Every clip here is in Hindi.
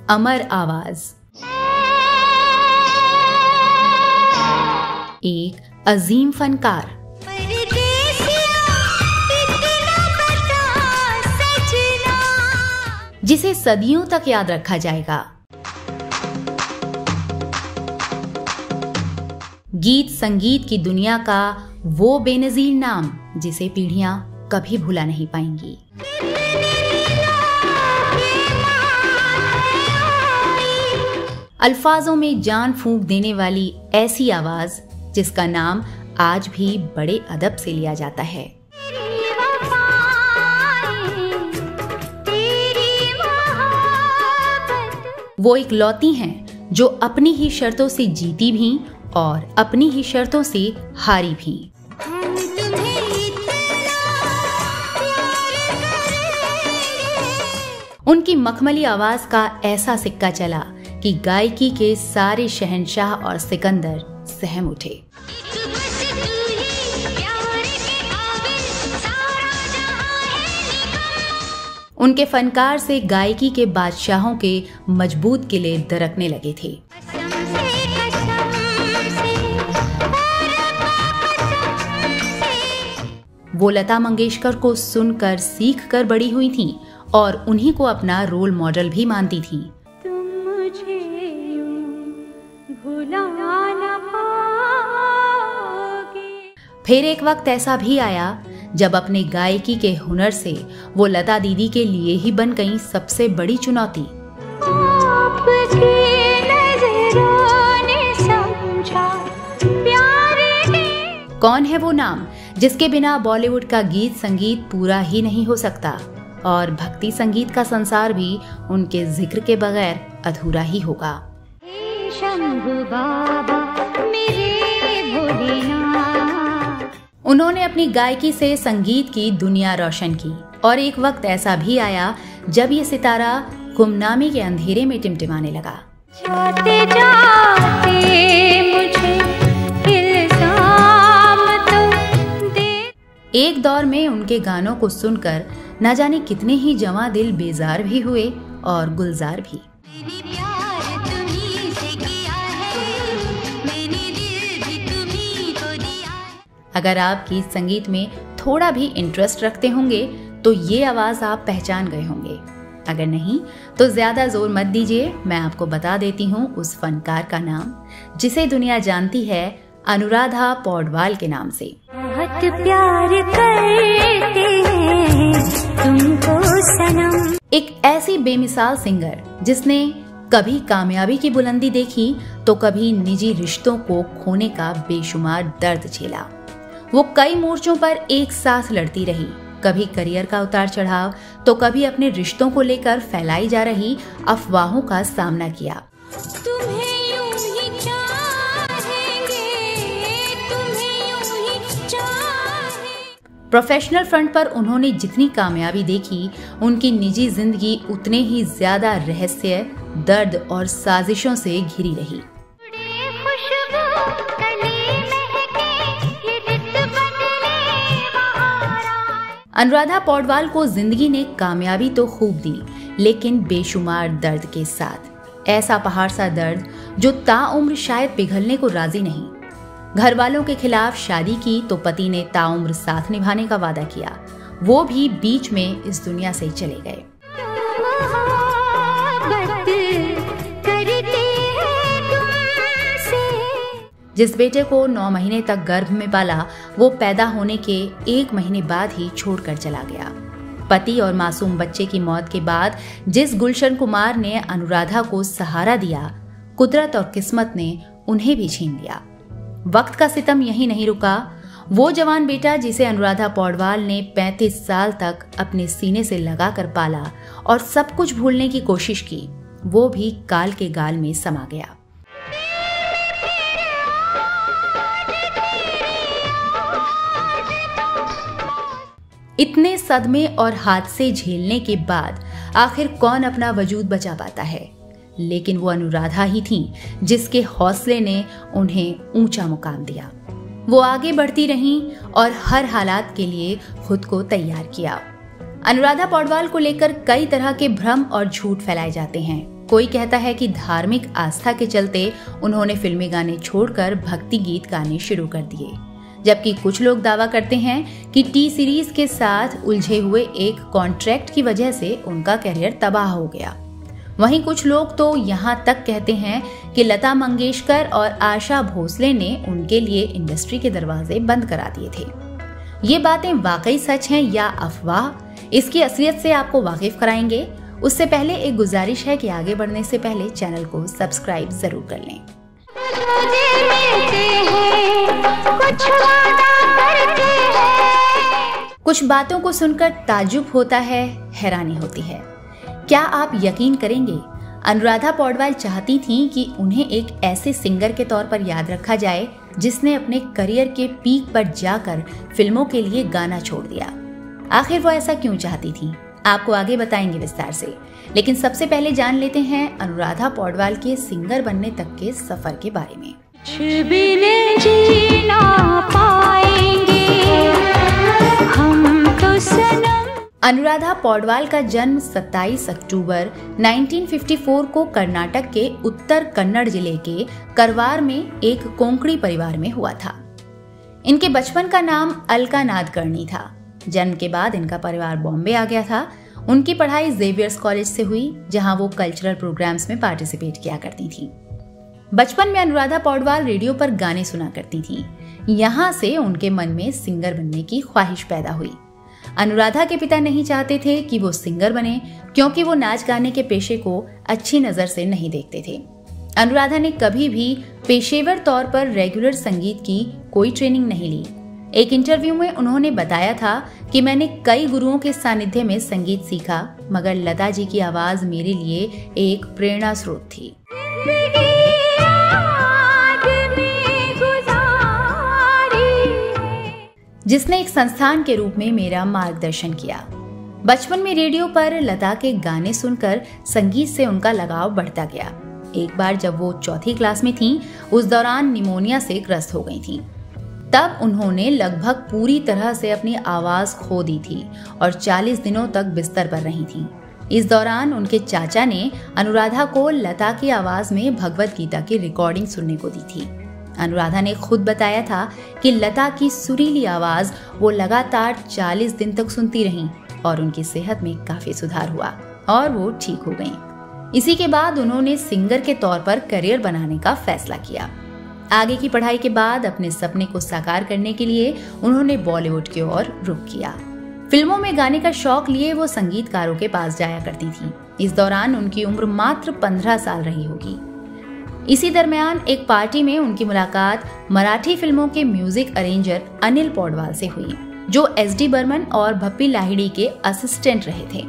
अमर आवाज। एक अजीम फनकार जिसे सदियों तक याद रखा जाएगा। गीत संगीत की दुनिया का वो बेनजीर नाम जिसे पीढ़ियां कभी भुला नहीं पाएंगी। अल्फाजों में जान फूंक देने वाली ऐसी आवाज जिसका नाम आज भी बड़े अदब से लिया जाता है। वो इकलौती हैं जो अपनी ही शर्तों से जीती भी और अपनी ही शर्तों से हारी भी। उनकी मखमली आवाज का ऐसा सिक्का चला कि गायकी के सारे शहंशाह और सिकंदर सहम उठे। उनके फनकार से गायकी के बादशाहों के मजबूत किले दरकने लगे थे। वो लता मंगेशकर को सुनकर सीख कर बड़ी हुई थीं और उन्हीं को अपना रोल मॉडल भी मानती थीं। तुम मुझे भुला ना पाओगे। फिर एक वक्त ऐसा भी आया जब अपने गायकी के हुनर से वो लता दीदी के लिए ही बन गई सबसे बड़ी चुनौती। कौन है वो नाम जिसके बिना बॉलीवुड का गीत संगीत पूरा ही नहीं हो सकता और भक्ति संगीत का संसार भी उनके जिक्र के बगैर अधूरा ही होगा। उन्होंने अपनी गायकी से संगीत की दुनिया रोशन की और एक वक्त ऐसा भी आया जब ये सितारा गुमनामी के अंधेरे में टिमटिमाने लगा। जाते जाते मुझे इल्जाम तो दे। एक दौर में उनके गानों को सुनकर न जाने कितने ही जवां दिल बेजार भी हुए और गुलजार भी। अगर आप गीत संगीत में थोड़ा भी इंटरेस्ट रखते होंगे तो ये आवाज आप पहचान गए होंगे। अगर नहीं तो ज्यादा जोर मत दीजिए, मैं आपको बता देती हूँ उस फनकार का नाम जिसे दुनिया जानती है अनुराधा पौडवाल के नाम से। बहुत प्यार करते हैं तुमको सनम। एक ऐसी बेमिसाल सिंगर जिसने कभी कामयाबी की बुलंदी देखी तो कभी निजी रिश्तों को खोने का बेशुमार दर्द झेला। वो कई मोर्चों पर एक साथ लड़ती रही, कभी करियर का उतार चढ़ाव तो कभी अपने रिश्तों को लेकर फैलाई जा रही अफवाहों का सामना किया। तुम्हें यूं ही चाहेंगे, तुम्हें यूं ही चाहेंगे। प्रोफेशनल फ्रंट पर उन्होंने जितनी कामयाबी देखी, उनकी निजी जिंदगी उतने ही ज्यादा रहस्य, दर्द और साजिशों से घिरी रही। अनुराधा पौडवाल को जिंदगी ने कामयाबी तो खूब दी, लेकिन बेशुमार दर्द के साथ। ऐसा पहाड़ सा दर्द जो ताउम्र शायद पिघलने को राजी नहीं। घर वालों के खिलाफ शादी की तो पति ने ताउम्र साथ निभाने का वादा किया, वो भी बीच में इस दुनिया से चले गए। जिस बेटे को 9 महीने तक गर्भ में पाला वो पैदा होने के 1 महीने बाद ही छोड़कर चला गया। पति और मासूम बच्चे की मौत के बाद जिस गुलशन कुमार ने अनुराधा को सहारा दिया, कुदरत और किस्मत ने उन्हें भी छीन लिया। वक्त का सितम यही नहीं रुका। वो जवान बेटा जिसे अनुराधा पौडवाल ने 35 साल तक अपने सीने से लगाकर पाला और सब कुछ भूलने की कोशिश की, वो भी काल के गाल में समा गया। इतने सदमे और हादसे झेलने के बाद आखिर कौन अपना वजूद बचा पाता है, लेकिन वो अनुराधा ही थी जिसके हौसले ने उन्हें ऊंचा मुकाम दिया। वो आगे बढ़ती रहीं और हर हालात के लिए खुद को तैयार किया। अनुराधा पौडवाल को लेकर कई तरह के भ्रम और झूठ फैलाए जाते हैं। कोई कहता है कि धार्मिक आस्था के चलते उन्होंने फिल्मी गाने छोड़कर भक्ति गीत गाने शुरू कर दिए, जबकि कुछ लोग दावा करते हैं कि टी सीरीज के साथ उलझे हुए एक कॉन्ट्रैक्ट की वजह से उनका करियर तबाह हो गया। वहीं कुछ लोग तो यहाँ तक कहते हैं कि लता मंगेशकर और आशा भोसले ने उनके लिए इंडस्ट्री के दरवाजे बंद करा दिए थे। ये बातें वाकई सच हैं या अफवाह, इसकी असलियत से आपको वाकिफ कराएंगे। उससे पहले एक गुजारिश है कि आगे बढ़ने से पहले चैनल को सब्सक्राइब जरूर कर लें। कुछ बातों को सुनकर ताज्जुब होता है, हैरानी होती है। क्या आप यकीन करेंगे, अनुराधा पौडवाल चाहती थीं कि उन्हें एक ऐसे सिंगर के तौर पर याद रखा जाए जिसने अपने करियर के पीक पर जाकर फिल्मों के लिए गाना छोड़ दिया। आखिर वो ऐसा क्यों चाहती थीं? आपको आगे बताएंगे विस्तार से, लेकिन सबसे पहले जान लेते हैं अनुराधा पौडवाल के सिंगर बनने तक के सफर के बारे में। जीना पाएंगे हम तो सनम। अनुराधा पौडवाल का जन्म 27 अक्टूबर 1954 को कर्नाटक के उत्तर कन्नड़ जिले के करवार में एक कोंकणी परिवार में हुआ था। इनके बचपन का नाम अलका नादकर्णी था। जन्म के बाद इनका परिवार बॉम्बे आ गया था। उनकी पढ़ाई जेवियर्स कॉलेज से हुई, जहां वो कल्चरल प्रोग्राम्स में पार्टिसिपेट किया करती थी। बचपन में अनुराधा पौडवाल रेडियो पर गाने सुना करती थी। यहाँ से उनके मन में सिंगर बनने की ख्वाहिश पैदा हुई। अनुराधा के पिता नहीं चाहते थे कि वो सिंगर बने, क्योंकि वो नाच गाने के पेशे को अच्छी नजर से नहीं देखते थे। अनुराधा ने कभी भी पेशेवर तौर पर रेगुलर संगीत की कोई ट्रेनिंग नहीं ली। एक इंटरव्यू में उन्होंने बताया था कि मैंने कई गुरुओं के सानिध्य में संगीत सीखा, मगर लता जी की आवाज मेरे लिए एक प्रेरणा स्रोत थी। जिसने एक संस्थान के रूप में मेरा मार्गदर्शन किया। बचपन में रेडियो पर लता के गाने सुनकर संगीत से उनका लगाव बढ़ता गया। एक बार जब वो चौथी क्लास में थीं, उस दौरान निमोनिया से ग्रस्त हो गई थीं। तब उन्होंने लगभग पूरी तरह से अपनी आवाज खो दी थी और 40 दिनों तक बिस्तर पर रही थीं। इस दौरान उनके चाचा ने अनुराधा को लता की आवाज में भगवत गीता की रिकॉर्डिंग सुनने को दी थी। अनुराधा ने खुद बताया था कि लता की सुरीली आवाज वो लगातार 40 दिन तक सुनती रहीं और उनकी सेहत में काफी सुधार हुआ और वो ठीक हो गईं। इसी के बाद उन्होंने सिंगर के तौर पर करियर बनाने का फैसला किया। आगे की पढ़ाई के बाद अपने सपने को साकार करने के लिए उन्होंने बॉलीवुड की ओर रुख किया। फिल्मों में गाने का शौक लिए वो संगीतकारों के पास जाया करती थी। इस दौरान उनकी उम्र मात्र 15 साल रही होगी। इसी दरमियान एक पार्टी में उनकी मुलाकात मराठी फिल्मों के म्यूजिक अरेंजर अनिल पौडवाल से हुई, जो SD बर्मन और भप्पी लाहिड़ी के असिस्टेंट रहे थे।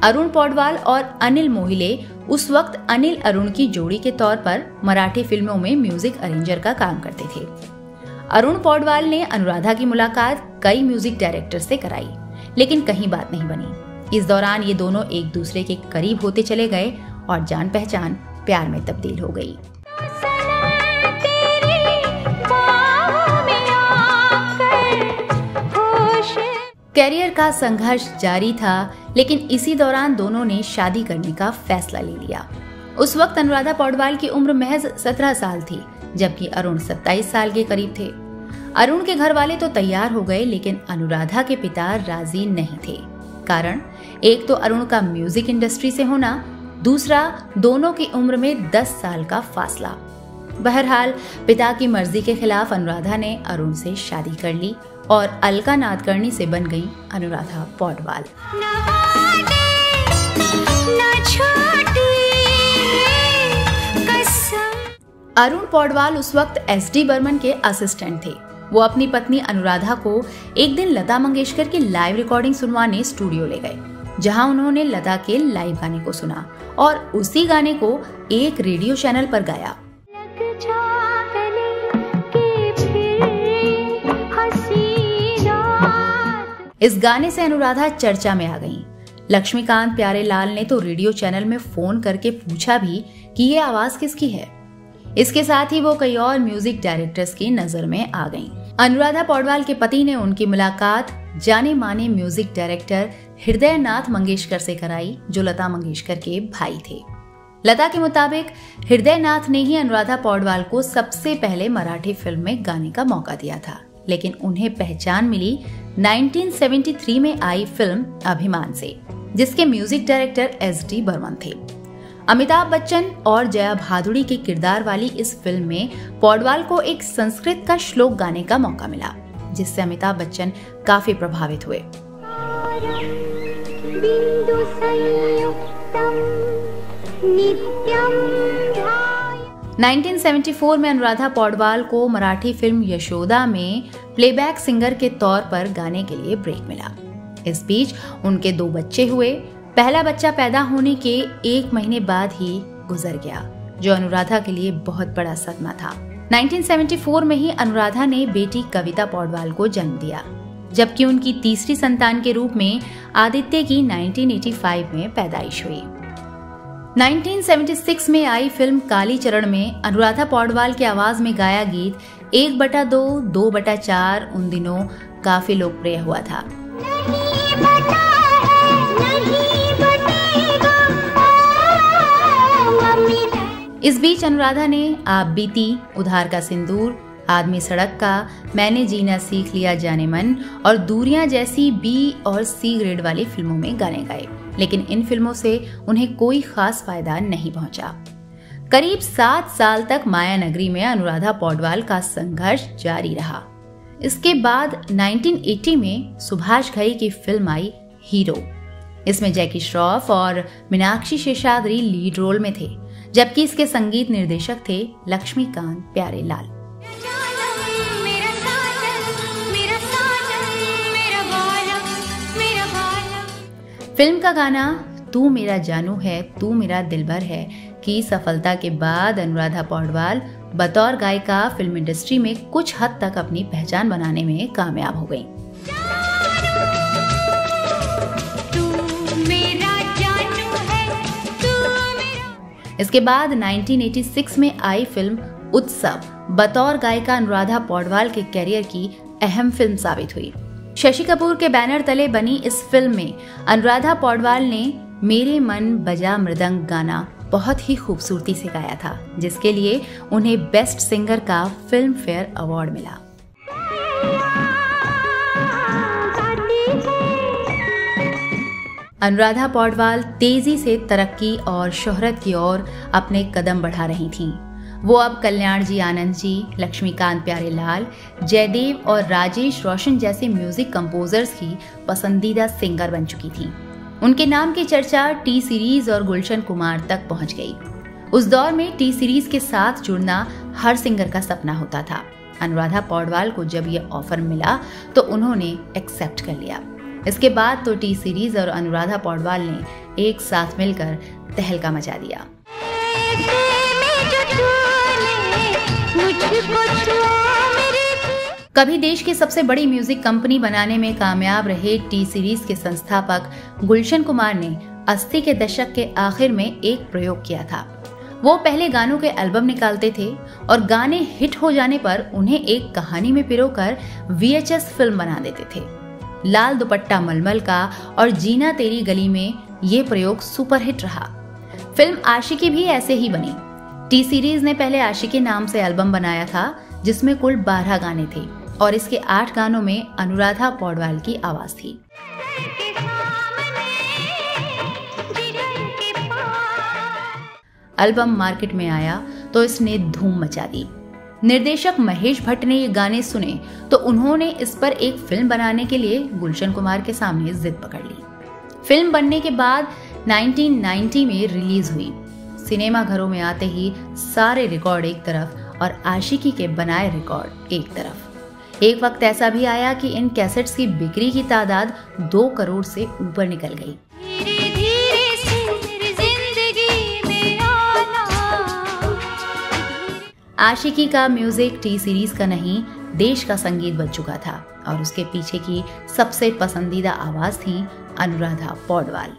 अरुण पौडवाल और अनिल मोहिले उस वक्त अनिल अरुण की जोड़ी के तौर पर मराठी फिल्मों में म्यूजिक अरेंजर का काम करते थे। अरुण पौडवाल ने अनुराधा की मुलाकात कई म्यूजिक डायरेक्टर से कराई, लेकिन कहीं बात नहीं बनी। इस दौरान ये दोनों एक दूसरे के करीब होते चले गए और जान पहचान प्यार में तब्दील हो गई। करियर का संघर्ष जारी था, लेकिन इसी दौरान दोनों ने शादी करने का फैसला ले लिया। उस वक्त अनुराधा पौडवाल की उम्र महज 17 साल थी, जबकि अरुण 27 साल के करीब थे। अरुण के घर वाले तो तैयार हो गए, लेकिन अनुराधा के पिता राजी नहीं थे। कारण एक तो अरुण का म्यूजिक इंडस्ट्री से होना, दूसरा दोनों की उम्र में 10 साल का फासला। बहरहाल पिता की मर्जी के खिलाफ अनुराधा ने अरुण से शादी कर ली और अलका नादकर्णी से बन गई अनुराधा पौडवाल। अरुण पौडवाल उस वक्त SD बर्मन के असिस्टेंट थे। वो अपनी पत्नी अनुराधा को एक दिन लता मंगेशकर की लाइव रिकॉर्डिंग सुनवाने स्टूडियो ले गए, जहां उन्होंने लता के लाइव गाने को सुना और उसी गाने को एक रेडियो चैनल पर गाया। इस गाने से अनुराधा चर्चा में आ गईं। लक्ष्मीकांत प्यारेलाल ने तो रेडियो चैनल में फोन करके पूछा भी कि ये आवाज किसकी है। इसके साथ ही वो कई और म्यूजिक डायरेक्टर्स की नजर में आ गईं। अनुराधा पौडवाल के पति ने उनकी मुलाकात जाने माने म्यूजिक डायरेक्टर हृदयनाथ मंगेशकर से कराई, जो लता मंगेशकर के भाई थे। लता के मुताबिक हृदय नाथ ने ही अनुराधा पौडवाल को सबसे पहले मराठी फिल्म में गाने का मौका दिया था, लेकिन उन्हें पहचान मिली 1973 में आई फिल्म अभिमान से, जिसके म्यूजिक डायरेक्टर SD बर्मन थे। अमिताभ बच्चन और जया भादुड़ी के किरदार वाली इस फिल्म में पौडवाल को एक संस्कृत का श्लोक गाने का मौका मिला, जिससे अमिताभ बच्चन काफी प्रभावित हुए। 1974 में अनुराधा पौडवाल को मराठी फिल्म यशोदा में प्लेबैक सिंगर के तौर पर गाने के लिए ब्रेक मिला। इस बीच उनके 2 बच्चे हुए। पहला बच्चा पैदा होने के 1 महीने बाद ही गुजर गया, जो अनुराधा के लिए बहुत बड़ा सदमा था। 1974 में ही अनुराधा ने बेटी कविता पौडवाल को जन्म दिया, जबकि उनकी तीसरी संतान के रूप में आदित्य की 1985 में पैदाइश हुई। 1976 में आई फिल्म कालीचरण में अनुराधा पौडवाल की आवाज में गाया गीत 1/2, 2/4 उन दिनों काफी लोकप्रिय हुआ था। इस बीच अनुराधा ने आप बीती, उधार का सिंदूर, आदमी सड़क का, मैंने जीना सीख लिया जाने मन और दूरियां जैसी B और C ग्रेड वाली फिल्मों में गाने गाए, लेकिन इन फिल्मों से उन्हें कोई खास फायदा नहीं पहुंचा। करीब 7 साल तक माया नगरी में अनुराधा पौडवाल का संघर्ष जारी रहा। इसके बाद 1980 में सुभाष घई की फिल्म आई हीरो। इसमें जैकी श्रॉफ और मीनाक्षी शेषाद्री लीड रोल में थे, जबकि इसके संगीत निर्देशक थे लक्ष्मीकांत प्यारेलाल। फिल्म का गाना तू मेरा जानू है तू मेरा दिलबर है की सफलता के बाद अनुराधा पौडवाल बतौर गायिका फिल्म इंडस्ट्री में कुछ हद तक अपनी पहचान बनाने में कामयाब हो गईं। इसके बाद 1986 में आई फिल्म उत्सव बतौर गायिका अनुराधा पौडवाल के कैरियर की अहम फिल्म साबित हुई। शशि कपूर के बैनर तले बनी इस फिल्म में अनुराधा पौडवाल ने मेरे मन बजा मृदंग गाना बहुत ही खूबसूरती से गाया था, जिसके लिए उन्हें बेस्ट सिंगर का फिल्म फेयर अवार्ड मिला। अनुराधा पौडवाल तेजी से तरक्की और शोहरत की ओर अपने कदम बढ़ा रही थीं। वो अब कल्याण जी आनंद जी, लक्ष्मीकांत प्यारेलाल, जयदेव और राजेश रोशन जैसे म्यूजिक कंपोजर्स की पसंदीदा सिंगर बन चुकी थीं। उनके नाम की चर्चा टी सीरीज और गुलशन कुमार तक पहुंच गई। उस दौर में टी सीरीज के साथ जुड़ना हर सिंगर का सपना होता था। अनुराधा पौडवाल को जब ये ऑफर मिला तो उन्होंने एक्सेप्ट कर लिया। इसके बाद तो टी सीरीज और अनुराधा पौडवाल ने एक साथ मिलकर तहलका मचा दिया। कभी देश की सबसे बड़ी म्यूजिक कंपनी बनाने में कामयाब रहे टी सीरीज के संस्थापक गुलशन कुमार ने 80 के दशक के आखिर में एक प्रयोग किया था। वो पहले गानों के एल्बम निकालते थे और गाने हिट हो जाने पर उन्हें एक कहानी में पिरोकर VHS फिल्म बना देते थे। लाल दुपट्टा मलमल का और जीना तेरी गली में ये प्रयोग सुपरहिट रहा। फिल्म आशिकी भी ऐसे ही बनी। टी सीरीज ने पहले आशिकी नाम से एल्बम बनाया था, जिसमें कुल 12 गाने थे और इसके 8 गानों में अनुराधा पौडवाल की आवाज थी। एल्बम मार्केट में आया तो इसने धूम मचा दी। निर्देशक महेश भट्ट ने ये गाने सुने तो उन्होंने इस पर एक फिल्म बनाने के लिए गुलशन कुमार के सामने जिद पकड़ ली। फिल्म बनने के बाद 1990 में रिलीज हुई। सिनेमा घरों में आते ही सारे रिकॉर्ड एक तरफ और आशिकी के बनाए रिकॉर्ड एक तरफ। एक वक्त ऐसा भी आया कि इन कैसेट्स की बिक्री की तादाद 2 करोड़ से ऊपर निकल गई। आशिकी का म्यूजिक टी सीरीज का नहीं, देश का संगीत बन चुका था और उसके पीछे की सबसे पसंदीदा आवाज थी अनुराधा पौडवाल।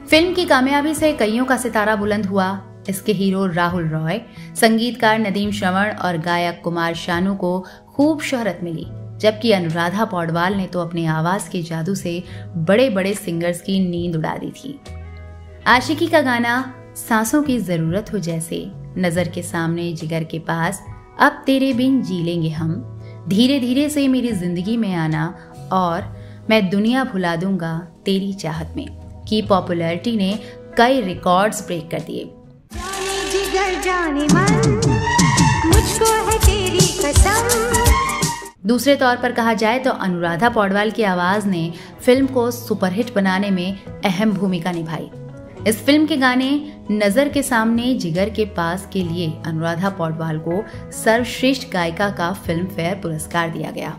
फिल्म की कामयाबी से कईयों का सितारा बुलंद हुआ। इसके हीरो राहुल रॉय, संगीतकार नदीम श्रवण और गायक कुमार शानू को खूब शोहरत मिली। जबकि अनुराधा पौडवाल ने तो अपनी आवाज के जादू से बड़े बड़े सिंगर्स की नींद उड़ा दी थी। आशिकी का गाना सांसों की जरूरत हो जैसे, नजर के सामने जिगर के पास, अब तेरे बिन जी लेंगे हम, धीरे धीरे से मेरी जिंदगी में आना और मैं दुनिया भुला दूंगा तेरी चाहत में की पॉपुलैरिटी ने कई रिकॉर्ड्स ब्रेक कर दिए। जाने जिगर जाने मन, मुझको है तेरी कसम। दूसरे तौर पर कहा जाए तो अनुराधा पौडवाल की आवाज ने फिल्म को सुपरहिट बनाने में अहम भूमिका निभाई। इस फिल्म के गाने नजर के सामने जिगर के पास के लिए अनुराधा पौडवाल को सर्वश्रेष्ठ गायिका का फिल्म फेयर पुरस्कार दिया गया।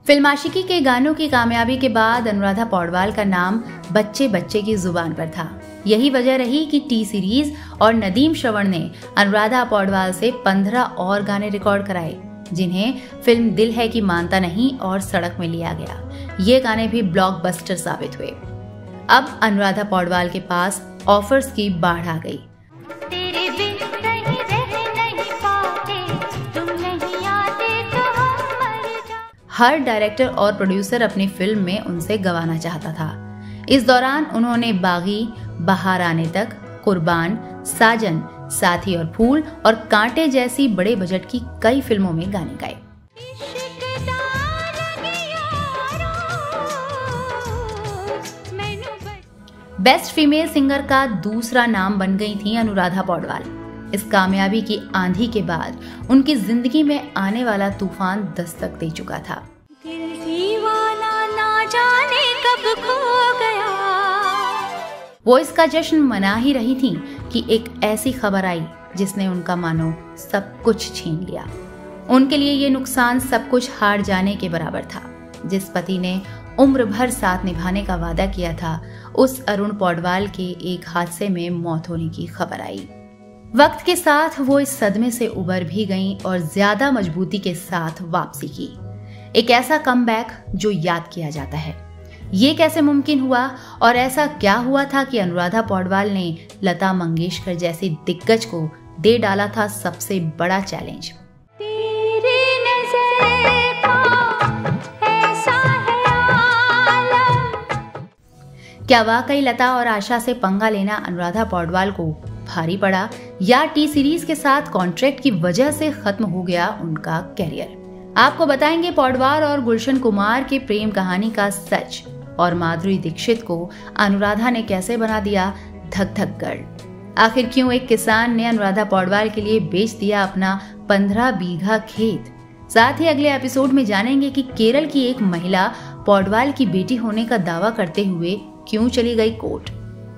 फिल्म आशिकी के गानों की कामयाबी के बाद अनुराधा पौडवाल का नाम बच्चे बच्चे की जुबान पर था। यही वजह रही कि टी सीरीज और नदीम श्रवण ने अनुराधा पौडवाल से 15 और गाने रिकॉर्ड कराए, जिन्हें फिल्म दिल है कि मानता नहीं और सड़क में लिया गया। ये गाने भी ब्लॉकबस्टर साबित हुए। अब अनुराधा पौडवाल के पास ऑफर्स की बाढ़ आ गई। तेरे बिन कहीं रह नहीं पाते, तुम नहीं आते तो हम मर जाते। हर डायरेक्टर और प्रोड्यूसर अपनी फिल्म में उनसे गवाना चाहता था। इस दौरान उन्होंने बागी, बाहर आने तक, कुर्बान, साजन, साथी और फूल और कांटे जैसी बड़े बजट की कई फिल्मों में गाने गाए। बेस्ट फीमेल सिंगर का दूसरा नाम बन गई थी अनुराधा पौडवाल। इस कामयाबी की आंधी के बाद उनकी जिंदगी में आने वाला तूफान दस्तक दे चुका था। दिल दीवाना ना जाने कब खो गया। वो इसका जश्न मना ही रही थी कि एक ऐसी खबर आई जिसने उनका मानो सब कुछ छीन लिया। उनके लिए ये नुकसान सब कुछ हार जाने के बराबर था। जिस पति ने उम्र भर साथ निभाने का वादा किया था, उस अरुण पौडवाल के एक हादसे में मौत होने की खबर आई। वक्त के साथ वो इस सदमे से उबर भी गईं और ज्यादा मजबूती के साथ वापसी की। एक ऐसा कमबैक जो याद किया जाता है। ये कैसे मुमकिन हुआ और ऐसा क्या हुआ था कि अनुराधा पौडवाल ने लता मंगेशकर जैसी दिग्गज को दे डाला था सबसे बड़ा चैलेंज। तेरी नज़र का ऐसा है आलम। क्या वाकई लता और आशा से पंगा लेना अनुराधा पौडवाल को भारी पड़ा या टी सीरीज के साथ कॉन्ट्रैक्ट की वजह से खत्म हो गया उनका कैरियर? आपको बताएंगे पौडवाल और गुलशन कुमार के प्रेम कहानी का सच और माधुरी दीक्षित को अनुराधा ने कैसे बना दिया धक धक गर्ल। आखिर क्यों एक किसान ने अनुराधा पौडवाल के लिए बेच दिया अपना 15 बीघा खेत। साथ ही अगले एपिसोड में जानेंगे कि केरल की एक महिला पौडवाल की बेटी होने का दावा करते हुए क्यों चली गई कोर्ट।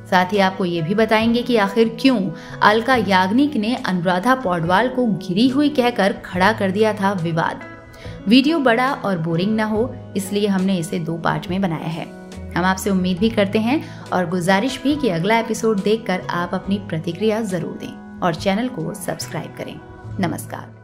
साथ ही आपको ये भी बताएंगे कि आखिर क्यों अलका याग्निक ने अनुराधा पौडवाल को गिरी हुई कहकर खड़ा कर दिया था विवाद। वीडियो बड़ा और बोरिंग ना हो, इसलिए हमने इसे 2 पार्ट में बनाया है। हम आपसे उम्मीद भी करते हैं और गुजारिश भी कि अगला एपिसोड देखकर आप अपनी प्रतिक्रिया जरूर दें और चैनल को सब्सक्राइब करें। नमस्कार।